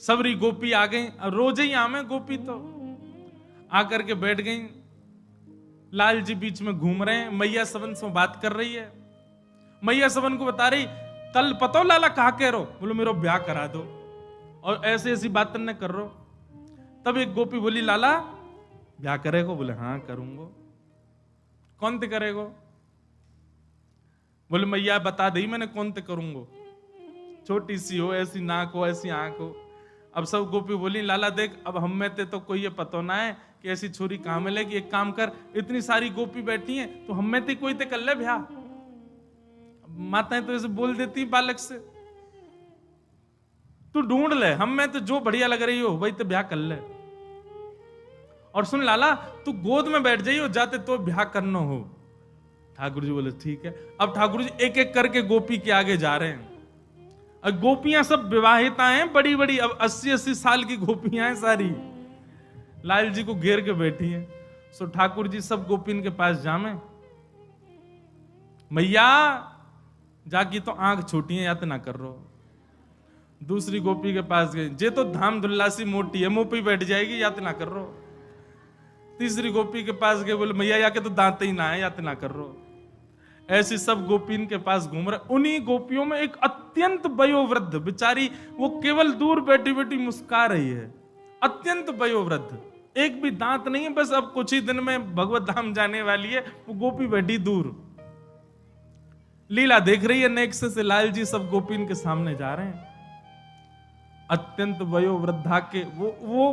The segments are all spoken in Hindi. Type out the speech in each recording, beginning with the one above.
सबरी गोपी आ गई, रोज ही आमे गोपी तो आकर के बैठ गई। लाल जी बीच में घूम रहे हैं, मैया सबन से बात कर रही है। मैया सबन को बता रही, कल पतो लाला कहा कह रो, बोलो मेरा ब्याह करा दो, और ऐसी ऐसी बात न कर रो। तब एक गोपी बोली, लाला ब्याह करेगो? बोले हाँ करूंगो। कौन ते करेगो? बोले मैया बता दी मैंने कौन ते करूंगो, छोटी सी हो, ऐसी नाक हो, ऐसी आंख हो। अब सब गोपी बोली, लाला देख अब हम में ते तो कोई ये पतो ना है कि ऐसी छोरी कहां मिलेगी, एक काम कर, इतनी सारी गोपी बैठी हैं तो हम में ते कोई ते कर ले ब्याह। माताएं तो ऐसे बोल देती बालक से, तू ढूंढ ले, हम में तो जो बढ़िया लग रही हो वही तो ब्याह कर ले। और सुन लाला, तू गोद में बैठ जाइयो जाते तो ब्याह करना हो। ठाकुर जी बोले ठीक है। अब ठाकुर जी एक एक करके गोपी के आगे जा रहे हैं। अब गोपियां सब विवाहिता हैं, बड़ी बड़ी, अब 80-80 साल की गोपियां हैं सारी, लाल जी को घेर के बैठी हैं। सो ठाकुर जी सब गोपिन के पास जामे, मैया जाकी तो आंख छोटी है याद ना कर रो। दूसरी गोपी के पास गई, जे तो धाम धुल्लासी मोटी है, मुंह पे बैठ जाएगी, याद ना कर रो। तीसरी गोपी के पास गए, बोले मैया या के तो दांत ही ना है, याद ना कर रो। ऐसी सब गोपीन के पास घूम रहे। उन्हीं गोपियों में एक अत्यंत वयोवृद्ध बेचारी, वो केवल दूर बैठी बैठी मुस्कुरा रही है, अत्यंत वयोवृद्ध, एक भी दांत नहीं है, बस अब कुछ ही दिन में भगवत धाम जाने वाली है। वो गोपी बैठी दूर लीला देख रही है। नेक्स्ट से लाल जी सब गोपीन के सामने जा रहे हैं। अत्यंत वयोवृद्धा के वो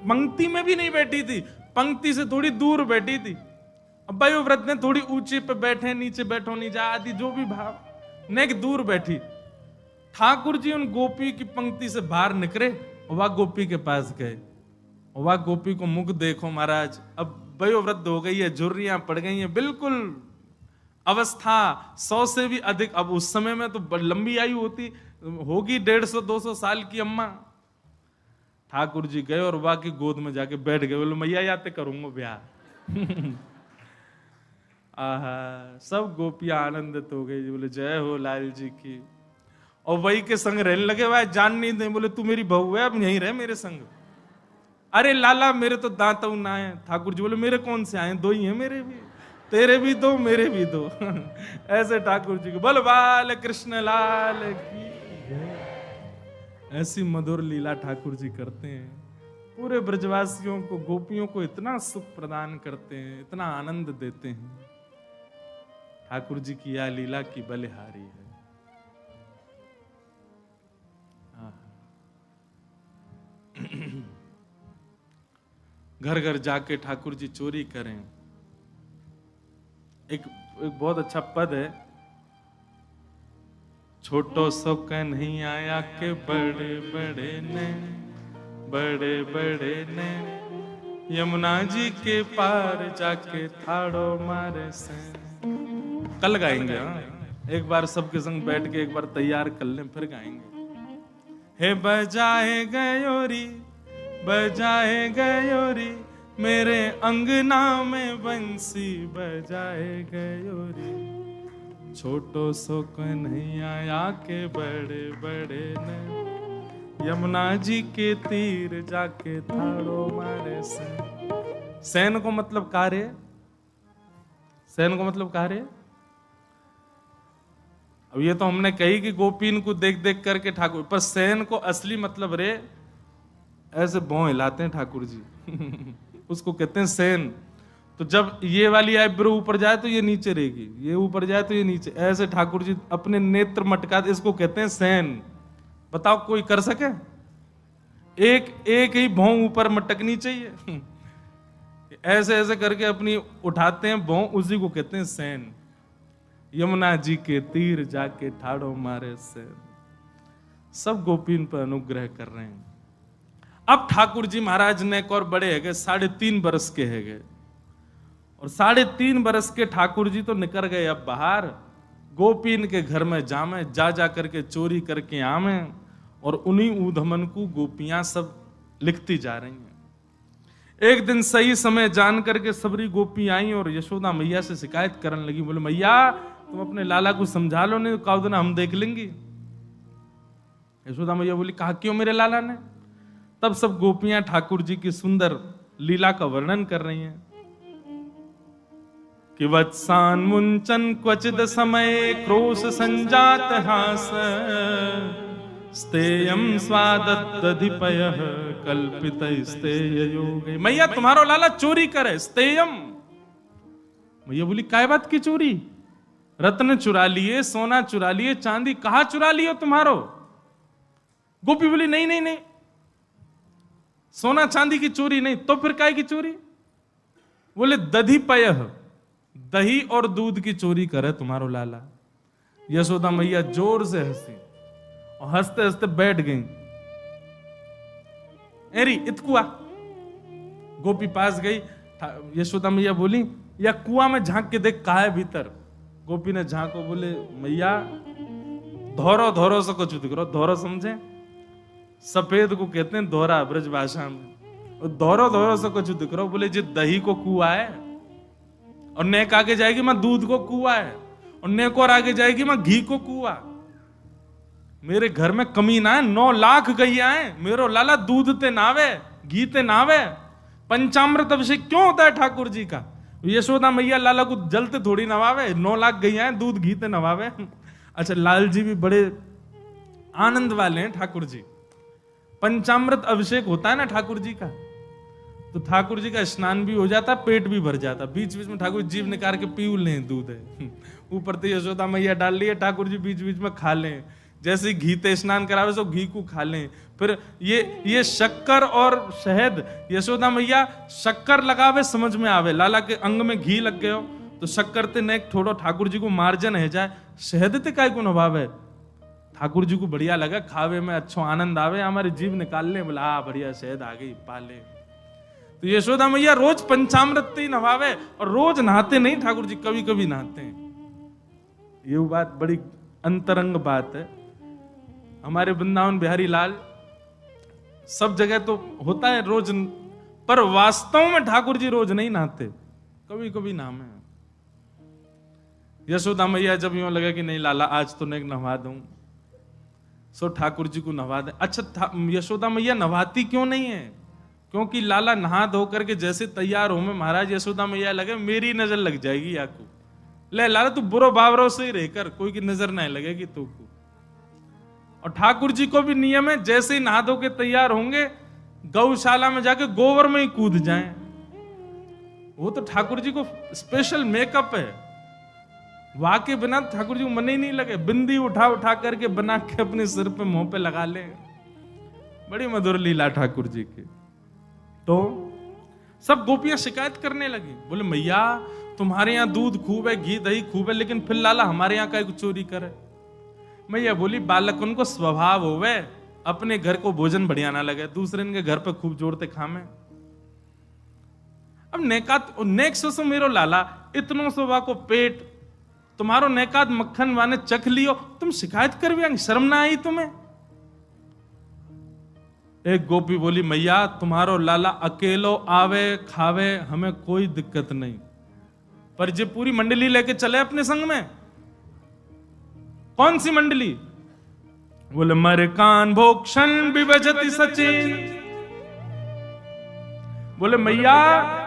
पंक्ति में भी नहीं बैठी थी, पंक्ति से थोड़ी दूर बैठी थी। अब वयोवृद्ध ने थोड़ी ऊंचे पे बैठे, नीचे बैठो नहीं जा आदि जो भी भाव, नेक दूर बैठी। ठाकुर जी उन गोपी की पंक्ति से बाहर निकले और वह गोपी के पास गए। और वह गोपी को मुख देखो महाराज, अब वयोवृद्ध हो गई है, झुर्रियां पड़ गई हैं, बिल्कुल अवस्था 100 से भी अधिक। अब उस समय में तो लंबी आयु होती होगी, 150-200 साल की अम्मा। ठाकुर जी गए और वह की गोद में जाके बैठ गए। बोले मैया याते करूंगा ब्याह। आहा, सब गोपियां आनंदित हो गई। बोले जय हो लाल जी की। और वही के संग रहने लगे, वह जान नहीं दे। बोले तू मेरी बहू है, अब यहीं रहे मेरे संग। अरे लाला मेरे तो दांत ना है। ठाकुर जी बोले मेरे कौन से आए, 2 ही हैं मेरे भी, तेरे भी 2 मेरे भी 2। ऐसे ठाकुर जी को बोल बाल कृष्ण लाल की। ऐसी मधुर लीला ठाकुर जी करते हैं, पूरे ब्रजवासियों को, गोपियों को इतना सुख प्रदान करते हैं, इतना आनंद देते हैं। ठाकुर जी की यह लीला की बलिहारी है। घर घर जाके ठाकुर जी चोरी करें। एक बहुत अच्छा पद है, छोटो सो नहीं आया के बड़े बड़े ने, बड़े बड़े ने यमुना जी के पार जाके थाड़ो मारे से। कल गाएंगे, एक बार सबके संग बैठ के एक बार तैयार कर लें, फिर गाएंगे। हे बजाए गयोरी, बजाए गयोरी, मेरे अंगना में बंसी बजाए गयोरी। छोटो सो नहीं आया के बड़े बड़े ने, यमुना जी के तीर जाके थाड़ो मारे सैन। सैन को मतलब कार्य, सैन को मतलब कार्य। अब ये तो हमने कही कि गोपीन को देख देख करके ठाकुर, पर सैन को असली मतलब रे ऐसे भौं हिलाते हैं ठाकुर जी। उसको कहते हैं सैन। तो जब ये वाली आईब्रो ऊपर जाए तो ये नीचे रहेगी, ये ऊपर जाए तो ये नीचे, ऐसे ठाकुर जी अपने नेत्र मटकाते, इसको कहते हैं सैन। बताओ कोई कर सके? एक ही भौं ऊपर मटकनी चाहिए। ऐसे ऐसे करके अपनी उठाते हैं भौं, उसी को कहते हैं सैन। यमुना जी के तीर जाके ठाड़ो मारे सैन। सब गोपीन पर अनुग्रह कर रहे हैं। अब ठाकुर जी महाराज ने एक और बड़े है गए, 3.5 बरस के है गए, और 3.5 बरस के ठाकुर जी तो निकल गए अब बाहर। गोपीन के घर में जामे, जा जा करके चोरी करके आमे, और उन्हीं ऊधमन को गोपियां सब लिखती जा रही हैं। एक दिन सही समय जान करके सबरी गोपी आई और यशोदा मैया से शिकायत करने लगी। बोले मैया तुम अपने लाला को समझा लो, नहीं तो कहो ना हम देख लेंगे। यशोदा मैया बोली कहा क्यों मेरे लाला ने? तब सब गोपियां ठाकुर जी की सुंदर लीला का वर्णन कर रही हैं कि वत्सान मुंचन क्वचिद समय क्रोश संजात हास स्तेयम स्वादधिपय कल्पित स्तेय योगे। मैया तुम्हारो लाला चोरी करे, स्तेयम। मैया बोली काय बात की चोरी? रत्न चुरा लिए, सोना चुरा लिए, चांदी कहां चुरा लियो तुम्हारो? गोपी बोली नहीं नहीं नहीं, सोना चांदी की चोरी नहीं, तो फिर काय की चोरी? बोले दधिपय, दही और दूध की चोरी करे तुम्हारो लाला। यशोदा मैया जोर से हंसी और हंसते हंसते बैठ गई। एरी इतकुआ। गोपी पास गई, यशोदा मैया बोली या कुआं में झांक के देख कहा है भीतर। गोपी ने झांको, बोले मैया धौरो धौरो से कुछ करो। धौरो समझे? सफेद को कहते हैं धौरा ब्रज भाषा में। और धौरो धौरो से कुछ करो। बोले जी दही को कुआ है, और नेक आगे जाएगी मैं दूध को कुआ है, और नेक और आगे जाएगी मैं घी को कुआ। मेरे घर में कमी ना है, 9 लाख गैया है, मेरो लाला दूध ते नावे, घी ते नावे। पंचामृत अभिषेक क्यों होता है ठाकुर जी का? यशोदा मैया लाला को जलते थोड़ी नवावे, 9 लाख गैया है, दूध घी ते नवावे। अच्छा, लाल जी भी बड़े आनंद वाले हैं ठाकुर जी। पंचामृत अभिषेक होता है ना ठाकुर जी का, तो ठाकुर जी का स्नान भी हो जाता, पेट भी भर जाता। बीच बीच में ठाकुर जीव निकाल के पी लें, दूध है ऊपर तो यशोदा मैया डाल ली है, ठाकुर जी बीच बीच में खा लें। जैसे घी ते स्नान करावे सो घी को खा लें। फिर ये शक्कर और शहद, यशोदा मैया शक्कर लगावे समझ में आवे, लाला के अंग में घी लग गयो तो शक्कर ते नेक थोड़ो ठाकुर जी को मार्जन है जाए, शहद ते काय को नभावे। ठाकुर जी को बढ़िया लगा, खावे में अच्छो आनंद आवे, हमारे जीव निकाल ले, बोला हाँ बढ़िया शहद आ गई, पाले। तो यशोदा मैया रोज पंचामृत ही नभावे, और रोज नहाते नहीं ठाकुर जी, कभी कभी नहाते हैं। ये बात बड़ी अंतरंग बात है। हमारे वृंदावन बिहारी लाल सब जगह तो होता है रोज, पर वास्तव में ठाकुर जी रोज नहीं नहाते, कभी कभी नाम है। यशोदा मैया जब यूं लगा कि नहीं लाला आज तो नहीं नहवा दूं, सो ठाकुर जी को नहवा दे। अच्छा, यशोदा मैया नहवाती क्यों नहीं है? क्योंकि लाला नहा धो करके जैसे तैयार हो में महाराज यशोदा मैया लगे मेरी नजर लग जाएगी याकू, ले लाला तू बुरो बावरों से ही रहकर, कोई की नजर नहीं लगेगी तू को। और ठाकुर जी को भी नियम है, जैसे ही नहा धो के तैयार होंगे गौशाला में जाके गोबर में ही कूद जाएं। वो तो ठाकुर जी को स्पेशल मेकअप है, वहां के बिना ठाकुर जी को मन ही नहीं लगे। बिंदी उठा उठा करके बना के अपने सिर पे मुंह पे लगा ले, बड़ी मधुर लीला ठाकुर जी की। तो सब गोपियां शिकायत करने लगी, बोले मैया तुम्हारे यहाँ दूध खूब है, घी दही खूब है, लेकिन फिर लाला हमारे यहाँ का चोरी करे। मैया बोली बालक उनको स्वभाव होवे, अपने घर को भोजन बढ़िया ना लगे, दूसरे के घर पे खूब जोड़ते खामे। अब नेकात नेक सो मेरो लाला इतनो सोवा को पेट, तुम्हारो नेकात मक्खन वाने चख लियो, तुम शिकायत कर भी शर्म ना आई तुम्हें? एक गोपी बोली मैया तुम्हारो लाला अकेलो आवे खावे, हमें कोई दिक्कत नहीं, पर जे पूरी मंडली लेके चले अपने संग में। कौन सी मंडली? बोले मरकान भोक्षण विभजति सचिन। बोले मैया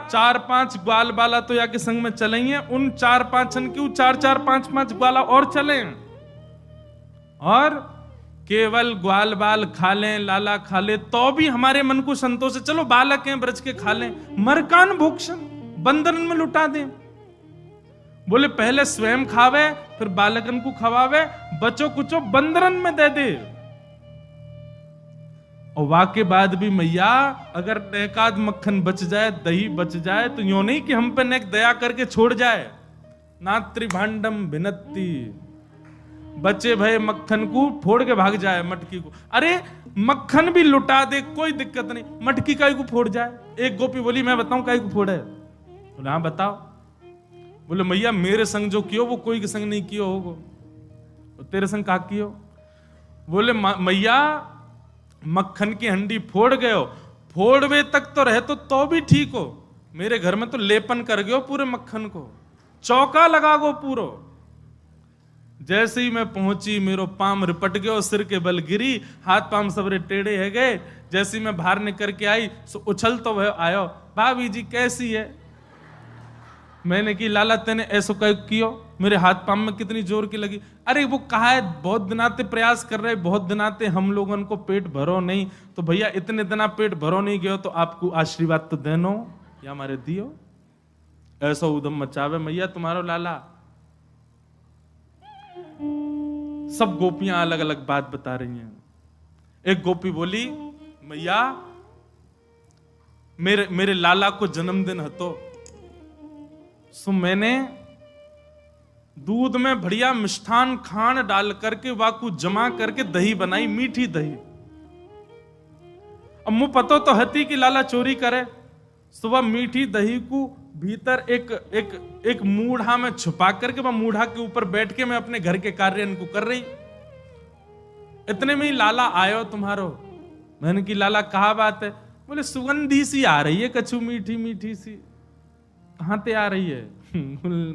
4-5 ग्वाल बाला तो या के संग में चलेंगे, उन 4-5 क्यों 4-4 5-5 ग्वाला और चलें, और केवल ग्वाल बाल खा लें, लाला खा ले तो भी हमारे मन को संतोष है। चलो बालक हैं ब्रज के खा लें, मरकान भोक्षण बंदरन में लुटा दें। बोले पहले स्वयं खावे फिर बालकन को खवावे, बचो कुचो बंदरन में दे दे। और वाके बाद भी मैया अगर नेकाद मक्खन बच जाए, दही बच जाए, तो यूं नहीं कि हम पे नेक दया करके छोड़ जाए। नात्री भांडम भिनत्ती, बचे भय मक्खन को फोड़ के भाग जाए मटकी को। अरे मक्खन भी लुटा दे कोई दिक्कत नहीं, मटकी काई को फोड़ जाए। एक गोपी बोली मैं बताऊं काई को फोड़े? बोले हाँ बताओ। बोले मैया मेरे संग जो कियो वो कोई के संग नहीं कियो होगो, तेरे संग का कियो? बोले मैया मक्खन की हंडी फोड़ गयो, फोड़वे तक तो रहे तो भी ठीक हो, मेरे घर में तो लेपन कर गयो पूरे मक्खन को, चौका लगा गो पूरो। जैसे ही मैं पहुंची मेरो पाम रिपट गयो, सिर के बल गिरी, हाथ पाम सबरे टेढ़े है गए। जैसी मैं बाहर निकल के आई सो उछल तो वह आयो, भाभी जी कैसी है? मैंने की लाला तेने ऐसो कह कियो, मेरे हाथ पाम में कितनी जोर की लगी। अरे वो कहा है बहुत दिनाते प्रयास कर रहे, बहुत दिनाते हम लोगों को पेट भरो नहीं। तो भैया इतने दिना पेट भरो नहीं गयो तो आपको आशीर्वाद तो देनो या हमारे दियो। ऐसा उदम मचावे मैया तुम्हारो लाला। सब गोपियां अलग अलग बात बता रही हैं। एक गोपी बोली मैया मेरे लाला को जन्मदिन है तो सो मैंने दूध में बढ़िया मिष्ठान खान डाल करके वाकू जमा करके दही बनाई, मीठी दही। अब मुझे पता तो हती कि लाला चोरी करे। सुबह मीठी दही को भीतर एक मूढ़ा में छुपा करके वह मूढ़ा के ऊपर बैठ के मैं अपने घर के कार्य इनको कर रही। इतने में ही लाला आयो तुम्हारो। मैंने की लाला कहा बात है? बोले सुगंधी सी आ रही है कछु, मीठी मीठी सी। कहां ते आ रही है?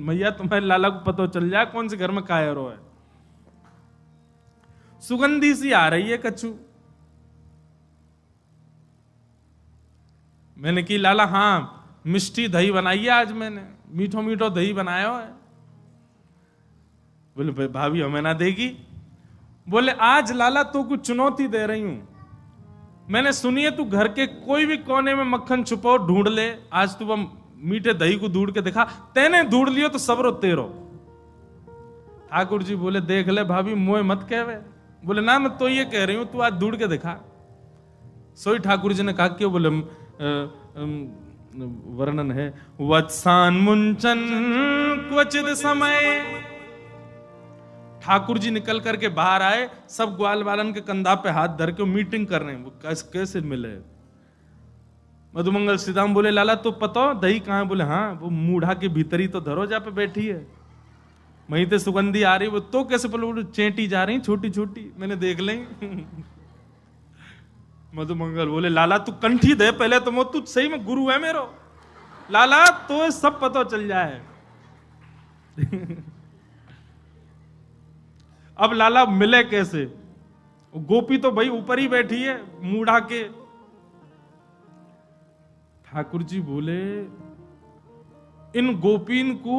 मैया तुम्हारे लाला को पता चल जाए कौन से घर में कायरो है। सुगंधी सी आ रही है कछु। मैंने की लाला हाँ मिष्टी दही बनाई है आज मैंने, मीठो मीठो दही बनाया है। बोले भाभी हमें ना देगी? बोले आज लाला तो कुछ चुनौती दे रही हूं। मैंने सुनी है तू घर के कोई भी कोने में मक्खन छुपाओ ढूंढ ले, आज तू वह मीठे दही को ढूंढ के दिखा। तेने ढूंढ लियो तो सबरो तेरो। ठाकुर जी बोले देख ले भाभी मोए मत कहवे। बोले ना मैं तो ये कह रही हूं तू आज ढूंढ के दिखा। सोई ठाकुर जी ने कहा क्यों? बोले वर्णन है वत्सान मुंचन क्वचित समय। ठाकुर जी निकल करके बाहर आए, सब ग्वाल वालन के कंधा पे हाथ धर के मीटिंग कर रहे हैं। वो कैसे मिले? मधुमंगल सीताम बोले लाला तो पता दही कहां है? बोले हाँ वो मूढ़ा के भीतर ही तो धरो जा पे बैठी है, वहीं ते सुगंधी आ रही। वो तो कैसे? बोले चेंटी जा रही छोटी छोटी, मैंने देख ली। मधुमंगल बोले लाला तू कंठी दे पहले तो मो, तू सही में गुरु है मेरो लाला, तो सब पता चल जाए। अब लाला मिले कैसे? गोपी तो भाई ऊपर ही बैठी है मूढ़ा के। ठाकुर जी बोले इन गोपीन को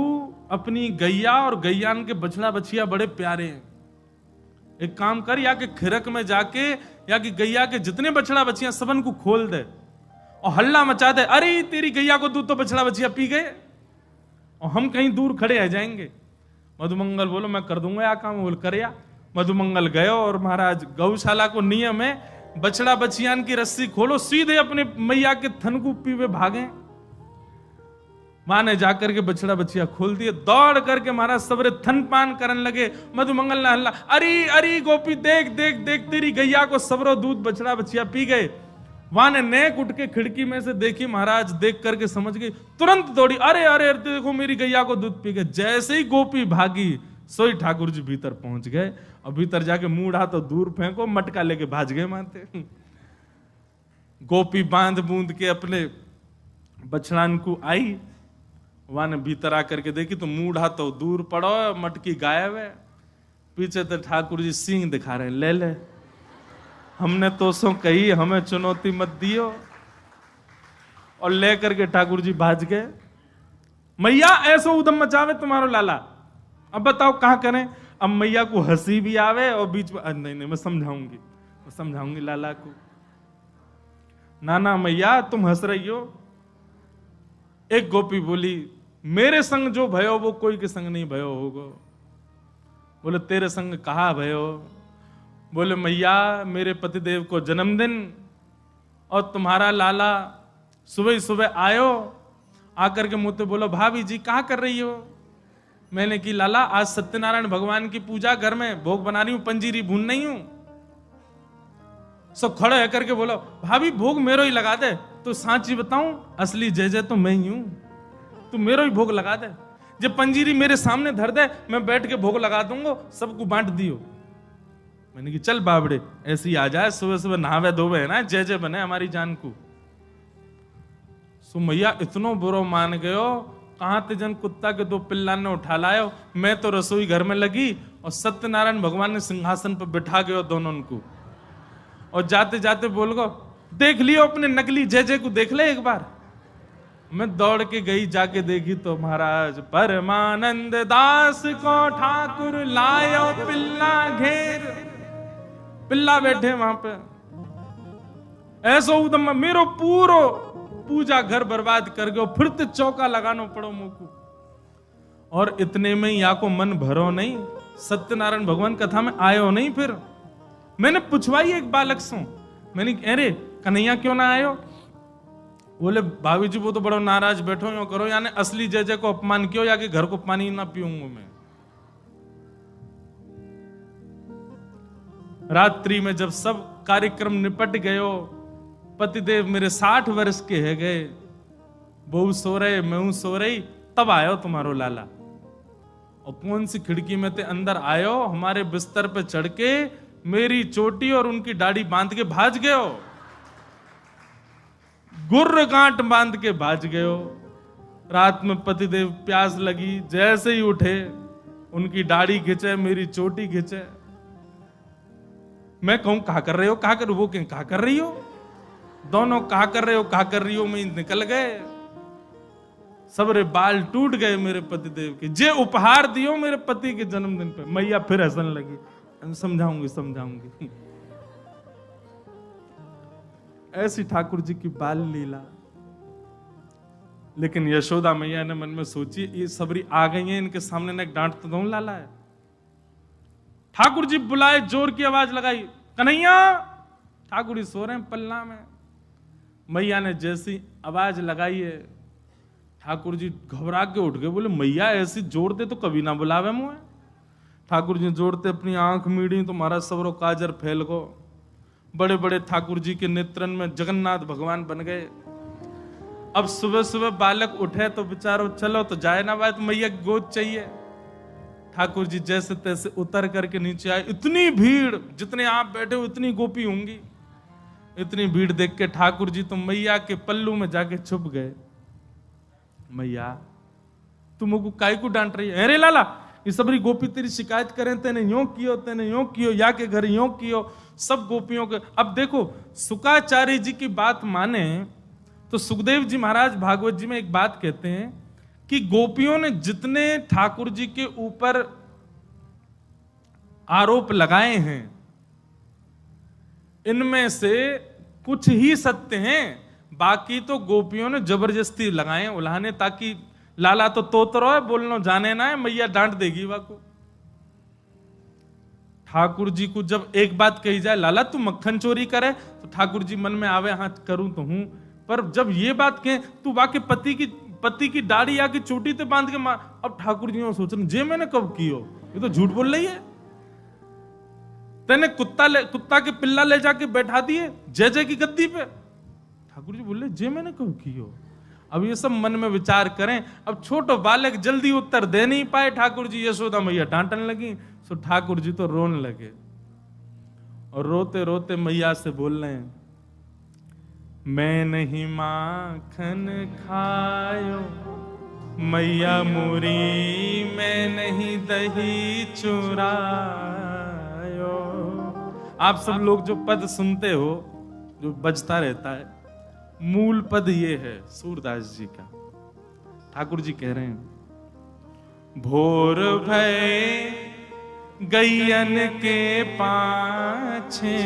अपनी गैया और गैयान के बछड़ा बछिया बड़े प्यारे हैं। एक काम कर, या के खिरक में जाके या कि गैया के जितने बछड़ा बछिया सबन को खोल दे और हल्ला मचा दे, अरे तेरी गैया को दूध तो बछड़ा बछिया पी गए, और हम कहीं दूर खड़े आ जाएंगे। मधुमंगल बोलो मैं कर दूंगा या काम। बोल कर या। मधुमंगल गए और महाराज गौशाला को नियम है बछड़ा बछियान की रस्सी खोलो, सीधे अपने मैया के थन को पीवे भागे। मां ने जाकर के बछड़ा बछिया खोल दिए, दौड़ करके महाराज सबरे थन पान करने लगे। मधुमंगल ने हल्ला, अरे अरे गोपी देख देख देख तेरी गैया को सबरो दूध बछड़ा बछिया पी गए। वहां ने नेक उठ के खिड़की में से देखी, महाराज देख करके समझ गई, तुरंत दौड़ी, अरे अरे देखो मेरी गैया को दूध पी गए। जैसे ही गोपी भागी सोई ठाकुर जी भीतर पहुंच गए, और भीतर जाके मूढ़ा तो दूर फेंको, मटका लेके भाज गए मानते। गोपी बांध बूंद के अपने बछड़ान को आई, वहां ने भीतर आकर के देखी तो मूढ़ा तो दूर पड़ो, मटकी गायब है। पीछे तो ठाकुर जी सींग दिखा रहे हैं, ले ले हमने तो सो कही, हमें चुनौती मत दियो। और लेकर के ठाकुर जी भाज गए। मैया ऐसा उदम मचावे तुम्हारो लाला, अब बताओ कहां करें? अब मैया को हंसी भी आवे और बीच में नहीं मैं समझाऊंगी लाला को। ना मैया तुम हंस रही हो। एक गोपी बोली मेरे संग जो भयो वो कोई के संग नहीं भयो होगो। बोले तेरे संग कहा भयो? बोले मैया मेरे पतिदेव को जन्मदिन, और तुम्हारा लाला सुबह सुबह आयो, आकर के मुझसे बोलो भाभी जी कहाँ कर रही हो? मैंने की लाला आज सत्यनारायण भगवान की पूजा, घर में भोग बना रही हूं, पंजीरी भून नहीं हूं। सब खड़े होकर के बोलो भाभी भोग मेरो ही लगा दे। तो सांची बताऊं असली जय जय तो मैं ही हूं, तू मेरो ही भोग लगा दे। जब पंजीरी मेरे सामने धर दे मैं बैठ के भोग लगा दूंगा, सबको बांट दियो। मैंने की चल बाबड़े ऐसे ही आ जाए, सुबह सुबह नहावे धोवे है ना, जय जय बने हमारी जान को। सो मैया इतनो बुरो मान गयो, कहां ते जन कुत्ता के दो पिल्ला ने उठा लायो। मैं तो रसोई घर में लगी और सत्यनारायण भगवान ने सिंहासन पर बिठा गयो दोनों को, और जाते जाते बोल गो देख लियो अपने नकली जय जय को, देख ले एक बार। मैं दौड़ के गई, जाके देखी तो महाराज परमानंद दास को ठाकुर लायो पिल्ला घेर। पिल्ला बैठे वहां पे, ऐसा उदम मेरो पूरो पूजा घर बर्बाद कर गयो, फिर तो चौका लगानो पड़ो मुझको। और इतने में या को मन भरो नहीं, सत्यनारायण भगवान कथा में आयो नहीं। फिर मैंने पूछवाई एक बालक से, मैंने अरे कन्हैया क्यों ना आयो? बोले भाभी जी वो तो बड़ो नाराज बैठो, यो करो, यानी असली जय जय को अपमान क्यों, या कि घर को पानी ना पीऊंगा मैं। रात्रि में जब सब कार्यक्रम निपट गयो, पतिदेव मेरे 60 वर्ष के है गए, बहू सो रहे, मैं सो रही, तब आयो तुम्हारो लाला। और कौन सी खिड़की में ते अंदर आयो, हमारे बिस्तर पे चढ़ के मेरी चोटी और उनकी दाढ़ी बांध के भाज गयो, गुर्र गांठ बांध के भाज गयो। रात में पतिदेव प्यास लगी, जैसे ही उठे उनकी दाढ़ी खींचे, मेरी चोटी खींचे। मैं कहूं कहा कर रहे हो, कहा कर, वो कहा कर रही हो, दोनों कहा कर रहे हो, कहा कर रही हो, मैं निकल गए। सबरे बाल टूट गए मेरे पतिदेव के, जे उपहार दियो मेरे पति के जन्मदिन पे। मैया फिर हंसने लगी, समझाऊंगी समझाऊंगी। ऐसी ठाकुर जी की बाल लीला। लेकिन यशोदा मैया ने मन में सोची, ये सबरी आ गई है, इनके सामने ना एक डांट तो दूं लाला है। ठाकुर जी बुलाए, जोर की आवाज लगाई, कन्हैया। ठाकुर जी सो रहे हैं पल्ला में। मैया ने जैसी आवाज लगाई है, ठाकुर जी घबरा के उठ गए, बोले मैया ऐसी जोर दे तो कभी ना बुलावे मुझे। ठाकुर जी जोड़ते अपनी आंख मीड़ी तो महाराज सबरो काजर फैल गो। बड़े बड़े ठाकुर जी के नेत्रन में जगन्नाथ भगवान बन गए। अब सुबह सुबह बालक उठे तो बेचारो चलो तो जाए ना, बात मैया गोद चाहिए। ठाकुर जी जैसे तैसे उतर करके नीचे आए। इतनी भीड़, जितने आप बैठे हो उतनी गोपी होंगी। इतनी भीड़ देख के ठाकुर जी तो मैया के पल्लू में जाके छुप गए। मैया तुम मुझको काय को डांट रही है? अरे लाला, ये सबरी गोपी तेरी शिकायत करें, तेने यूं कियो, तेने यूं कियो, या के घर यूं कियो, सब गोपियों के। अब देखो सुकाचार्य जी की बात माने तो सुखदेव जी महाराज भागवत जी में एक बात कहते हैं कि गोपियों ने जितने ठाकुर जी के ऊपर आरोप लगाए हैं, इनमें से कुछ ही सत्य हैं, बाकी तो गोपियों ने जबरदस्ती लगाए उल्हाने, ताकि लाला तो तोतरो है, बोलना जाने ना है, मैया डांट देगी वाको। ठाकुर जी को जब एक बात कही जाए, लाला तू मक्खन चोरी करे, तो ठाकुर जी मन में आवे, हाँ करूं तो हूं, पर जब ये बात कहे तू वाके पति की दाढ़ी आके चोटी ते बांध के मार, अब ठाकुर जी सोच रहे जे मैंने कब की हो, ये तो झूठ बोल रही है। तेने कुत्ता के पिल्ला ले जाके बैठा दिए जय जय की गद्दी पे। ठाकुर जी बोले जे मैंने कब की हो। अब ये सब मन में विचार करें। अब छोटो बालक जल्दी उत्तर दे नहीं पाए ठाकुर जी, यशोदा मैया डांटने लगी, सो ठाकुर जी तो रोने लगे। और रोते रोते मैया से बोल रहे हैं, मैं नहीं माखन खायो मैया मोरी, मैं नहीं दही चुरायो। आप सब लोग जो पद सुनते हो, जो बजता रहता है, मूल पद ये है सूरदास जी का। ठाकुर जी कह रहे हैं, भोर भय गैयन के पाछे,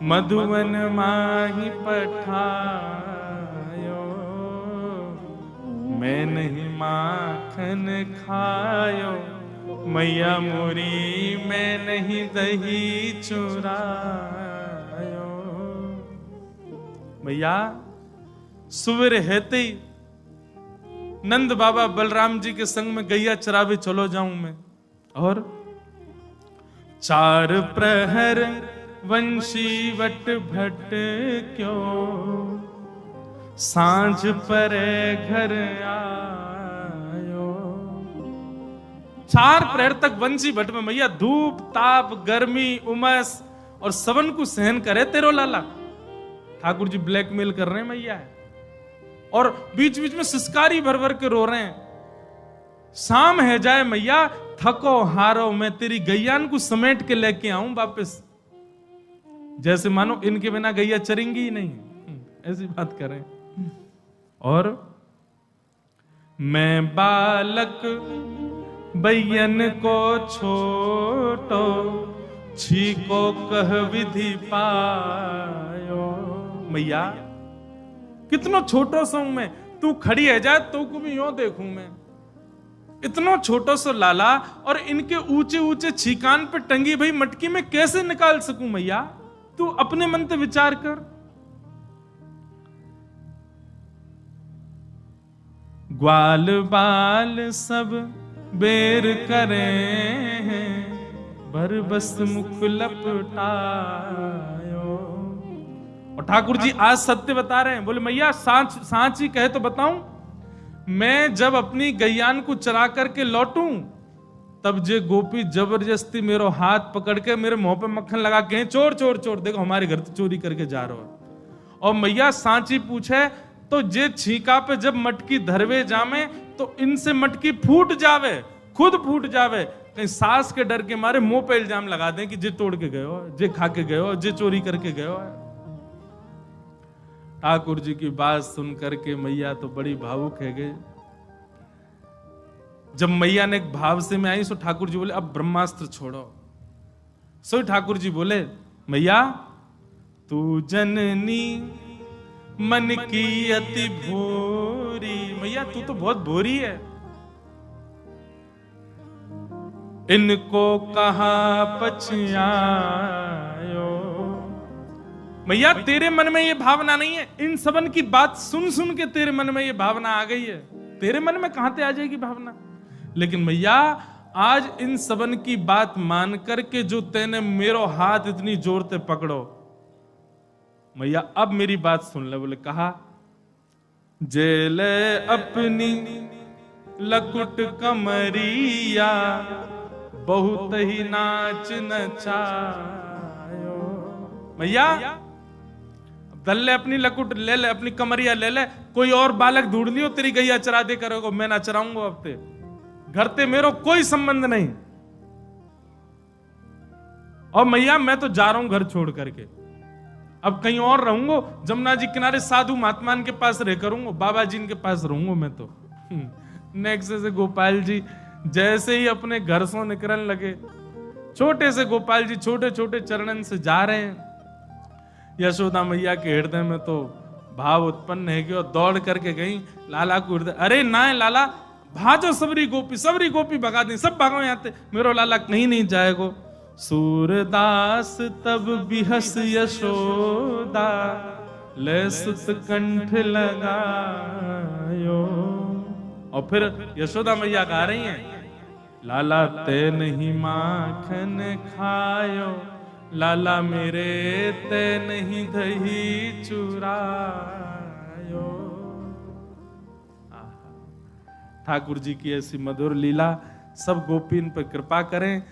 मधुवन माही पठायो, मैं नहीं माखन खायो मैया मोरी, मैं नहीं दही चुरायो। मैया सुबह हेते ही नंद बाबा बलराम जी के संग में गैया चरावे चलो जाऊं मैं, और 4 प्रहर वंशी वट भट क्यों, सांझ परे घर आयो। 4 प्रहर तक वंशी भट में मैया धूप ताप गर्मी उमस और सबन को सहन करे तेरो लाला। ठाकुर जी ब्लैकमेल कर रहे हैं मैया है, और बीच बीच में सिसकारी भर भर के रो रहे हैं। शाम है जाए मैया, थको हारो मैं तेरी गैयान को समेट के लेके आऊं वापस, जैसे मानो इनके बिना गैया चरेंगी ही नहीं, ऐसी बात करें। और मैं बालक बैयन को छोटो, छीको कह विधि पायो। मैया कितना छोटो सा हूं मैं, तू खड़ी है जा तो को भी यूं देखूं मैं, इतना छोटो सा लाला, और इनके ऊंचे ऊंचे छीकान पे टंगी भाई मटकी में कैसे निकाल सकूं मैया, तू अपने मन से विचार कर। ग्वाल बाल सब बेर करे हैं, भर बस मुख लपटायो। और ठाकुर जी आज सत्य बता रहे हैं, बोले मैया सांच ही कहे तो बताऊं, मैं जब अपनी गैयान को चरा करके लौटूं, तब जे गोपी जबरदस्ती मेरो हाथ पकड़ के मेरे मुंह पे मक्खन लगा के चोर चोर चोर, देखो हमारे घर तो चोरी करके जा रहा है। और मैया सांची पूछे तो जे छीका पे जब मटकी धरवे जामे, तो इनसे मटकी फूट जावे, खुद फूट जावे, कहीं सास के डर के मारे मुंह पे इल्जाम लगा दें कि जे तोड़ के गए हो, जे खा के गए हो, जे चोरी करके गए हो। ठाकुर जी की बात सुन करके मैया तो बड़ी भावुक है गए। जब मैया ने एक भाव से में आई, सो ठाकुर जी बोले अब ब्रह्मास्त्र छोड़ो। सो ठाकुर जी बोले मैया तू जननी मन की अति भोरी, मैया तू तो बहुत भोरी है, इनको कहा पछयायो। मैया तेरे मन में ये भावना नहीं है, इन सबन की बात सुन सुन के तेरे मन में ये भावना आ गई है, तेरे मन में कहां से आ जाएगी भावना। लेकिन मैया आज इन सबन की बात मान करके जो तेने मेरो हाथ इतनी जोर से पकड़ो, मैया अब मेरी बात सुन ले। बोले कहा जेले अपनी लकुट कमरिया, बहुत ही नाच नचायो। मैया दल ले अपनी लकुट ले ले, अपनी कमरिया ले ले, कोई और बालक ढूंढ लियो तेरी गैया चरा दे करोगे, मैं ना चराऊंगा अब ते, घर ते मेरो कोई संबंध नहीं। और मैया मैं तो जा रहा हूं घर छोड़ करके, अब कहीं और रहूंगा, जमुना जी किनारे साधु महात्मान के पास रह करूंगा, बाबा जी के पास रहूंगा मैं तो। नेक्स्ट से गोपाल जी जैसे ही अपने घर से निकलने लगे, छोटे से गोपाल जी छोटे छोटे चरणन से जा रहे हैं, यशोदा मैया के हृदय में तो भाव उत्पन्न है कि दौड़ करके गई लाला को हृदय, अरे ना लाला भाजो, सबरी गोपी भगा दी, सब भागो यहाँ से, मेरो लाला कहीं नहीं जाएगो। सूरदास तब बिहस यशोदा, ले सुत कंठ लगायो। और फिर यशोदा मैया गा रही हैं, लाला ते नहीं माखन खायो, लाला मेरे ते नहीं दही चुरायो। ठाकुर जी की ऐसी मधुर लीला, सब गोपी इन पर कृपा करें।